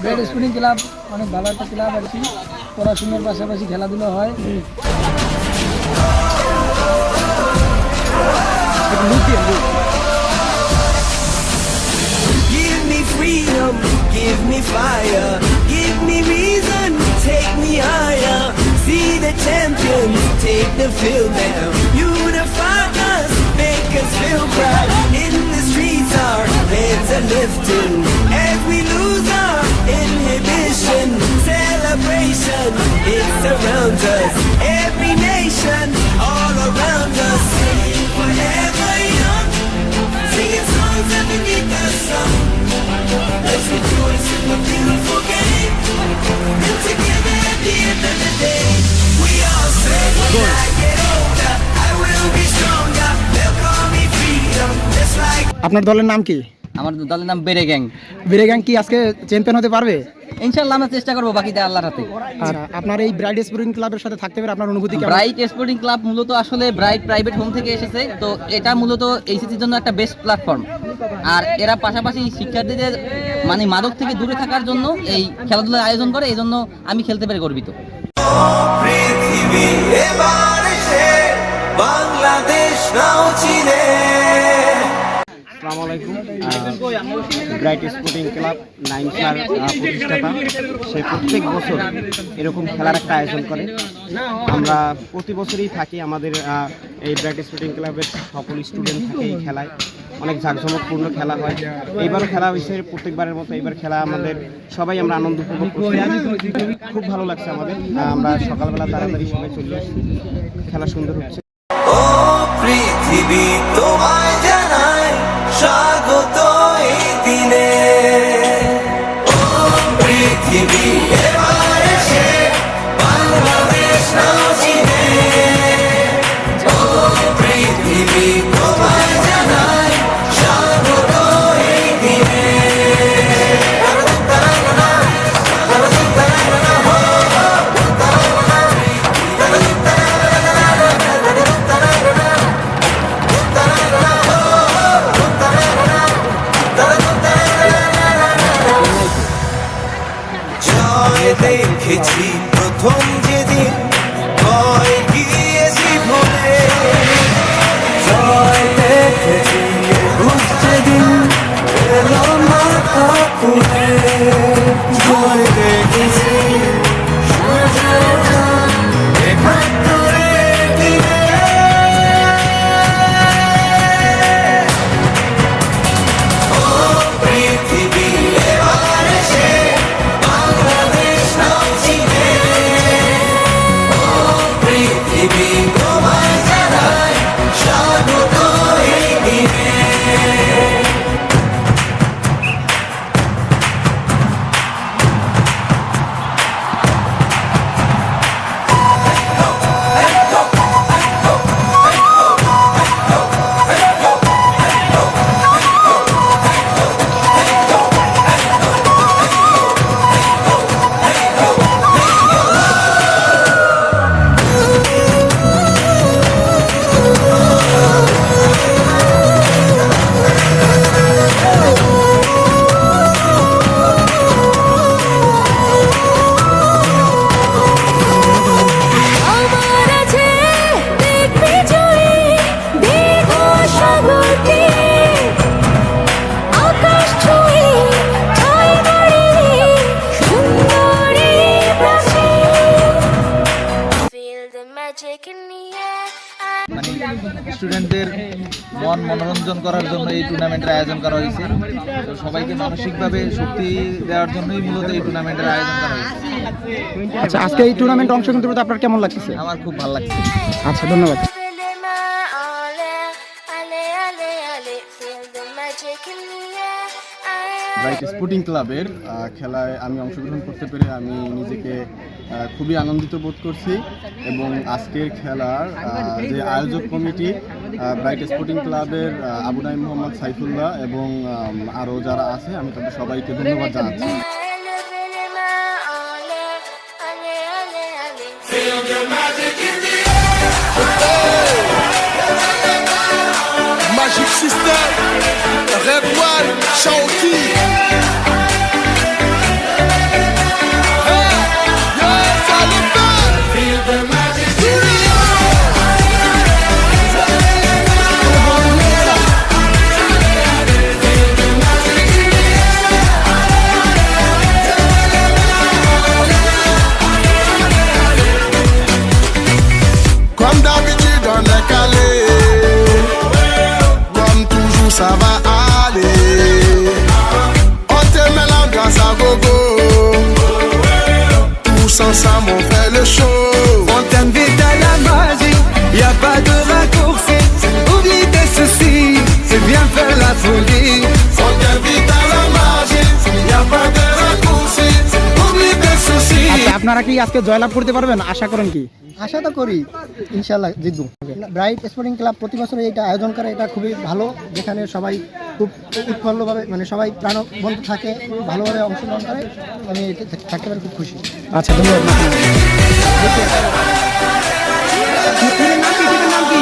Bright sporting club অনেক ভালো একটা ক্লাব আর কি, পড়াশোনার পাশাপাশি খেলাধুলা হয়। Give me freedom, give me fire, give me reason, take me higher. See the champions take the field now. Unify us, make us feel proud. In the streets our heads are lifting as we lose our inhibition. Celebration, it surrounds us. Every nation, all around us. Sing forever young, singing songs underneath the sun. Let's rejoice in the beautiful game. And together at the end of the day, we all say, when I get older, I will be stronger. They'll call me freedom, just like. আপনার দলের নাম কি? আমার দলের নাম বেড়ে gang. বেড়ে gang কি আজকে চ্যাম্পিয়ন হতে পারবে? ইনশাআল্লাহ আমরা চেষ্টা করবো, বাকিটা আল্লাহর হাতে। আর আপনার এই ব্রাইট স্পোর্টিং ক্লাবের সাথে থাকতে পেরে আপনার অনুভূতি কেমন? ব্রাইট স্পোর্টিং ক্লাব মূলত আসলে ব্রাইট প্রাইভেট হোম থেকে এসেছে, তো এটা মূলত এইচএসসির জন্য একটা বেস্ট প্ল্যাটফর্ম। আর এরা পাশাপাশি শিক্ষার্থীদের মানে মাদক থেকে দূরে থাকার জন্য এই খেলাধুলার আয়োজন করে, এই জন্য আমি খেলতে পেরে গর্বিত। পৃথিবী এবার এসে বাংলাদেশ নাও চিনে। আসসালামু আলাইকুম। ব্রাইট স্পোর্টিং ক্লাব 9 স্টার প্রতিষ্ঠাতা, সে প্রত্যেক বছর এরকম খেলার একটা আয়োজন করে। আমরা প্রতি বছরই থাকি, আমাদের এই ব্রাইট স্পোর্টিং ক্লাবের সকল স্টুডেন্ট থাকে এই খেলায়। অনেক জাঁকজমকপূর্ণ খেলা হয়, এইবারও খেলা হয়েছে প্রত্যেকবারের মতো। এইবার খেলা আমাদের সবাই আমরা আনন্দ উপভোগ করছি, খুব ভালো লাগছে আমাদের। আমরা সকালবেলা তাড়াতাড়ি সবাই চলে আসছি, খেলা সুন্দর হচ্ছে। ও পৃথিবী তোমায় জানাই স্বাগত এই দিনে। ও পৃথিবী এবার এসে বাংলাদেশ নাও চিনে। ও পৃথিবী তোমায় জানাই স্বাগত এই দিনে। জয় দেখেছি প্রথম যেদিন, ভয় গিয়েছি ভুলে। জয় দেখেছি যেদিন এলো মাথা তুলে। জয় দেখেছি একাত্তরের দিনে। ও পৃথিবী এবার এসে বাংলাদেশ নাও চিনে। ও পৃথিবী তোমায় জানাই স্বাগত এই দিনে। আমার আছে দেখবি জুড়ে দীর্ঘ সাগরটি, আকাশ ছুঁয়ে ঠাই মারিয়ে সুন্দরী প্রাচীর। Feel the magic in the air. মানে স্টুডেন্টদের মন মনোরঞ্জন করার জন্য এই টুর্নামেন্টের আয়োজন করা হয়েছে। তো সবাইকে মানসিকভাবে শক্তি দেওয়ার জন্যই মূলত এই টুর্নামেন্টের আয়োজন করা হয়েছে। আচ্ছা, আজকে এই টুর্নামেন্টে অংশগ্রহণ করতে আপনার কেমন লাগছে? আমার খুব ভালো লাগছে। আচ্ছা, ধন্যবাদ। Feel the ma- ale, ale, ale, ale. Feel the magic in the air. Bright sporting ক্লাবের খেলায় আমি অংশগ্রহণ করতে পেরে আমি নিজেকে খুবই আনন্দিত বোধ করছি। এবং আজকের খেলার যে আয়োজক কমিটি ব্রাইট স্পোর্টিং ক্লাবের আবু নাঈম মোহাম্মদ সাইফুল্লাহ এবং আরও যারা আছে, আমি তাদের সবাইকে ধন্যবাদ জানাচ্ছি। Magic System, Red One, Shawty. আপনারা কি আজকে জয়লাভ করতে পারবেন, আশা করেন কি? আশা তো করি ইনশাল্লাহ জিতবো। ব্রাইট স্পোর্টিং ক্লাব প্রতি বছর এটা আয়োজন করে, এটা খুবই ভালো, যেখানে সবাই খুব উৎফুল্লভাবে মানে সবাই প্রাণবন্ত থাকে, ভালোভাবে অংশগ্রহণ করে। আমি এতে থাকতে পারি খুব খুশি। আচ্ছা, ধন্যবাদ। টিমের নাম কি? টিমের নাম কি?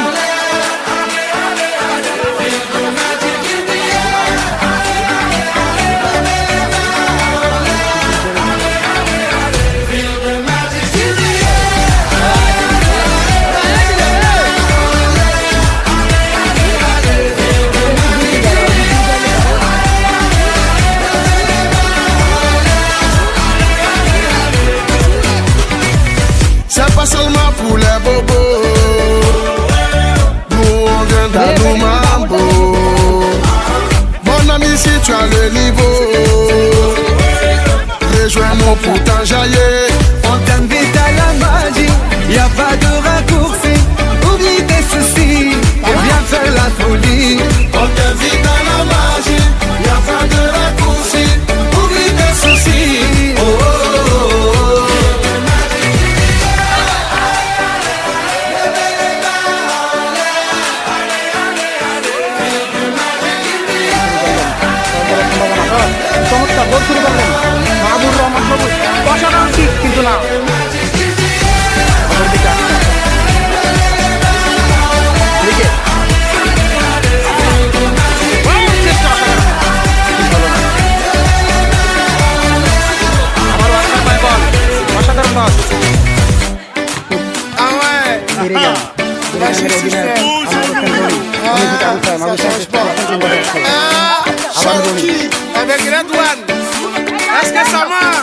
C'est pas seulement pour les bobos. Nous on vient dans nos mambo. Mon ami, si tu as le niveau, rejoins-nous pour t'enjailler. On t'invite à la magie, y a pas de raccourci. Oublie tes soucis et viens faire la folie. On t'invite à la magie, y a pas de raccourci. Oublie tes soucis. Oh, oh, oh, oh. চমৎকার গোল শুরু করলেন মাহবুবুর রহমান সবুজ, অসাধারণ kick, কিন্তু না অপরদিকে আসছে। লিগে। চেষ্টা অসাধারণ। ঠিক হলো না। আবারও আসার পায় বল, অসাধারণ বল। Ah ouais. হেরে গেল। Avec Red One, est-ce que ça marche?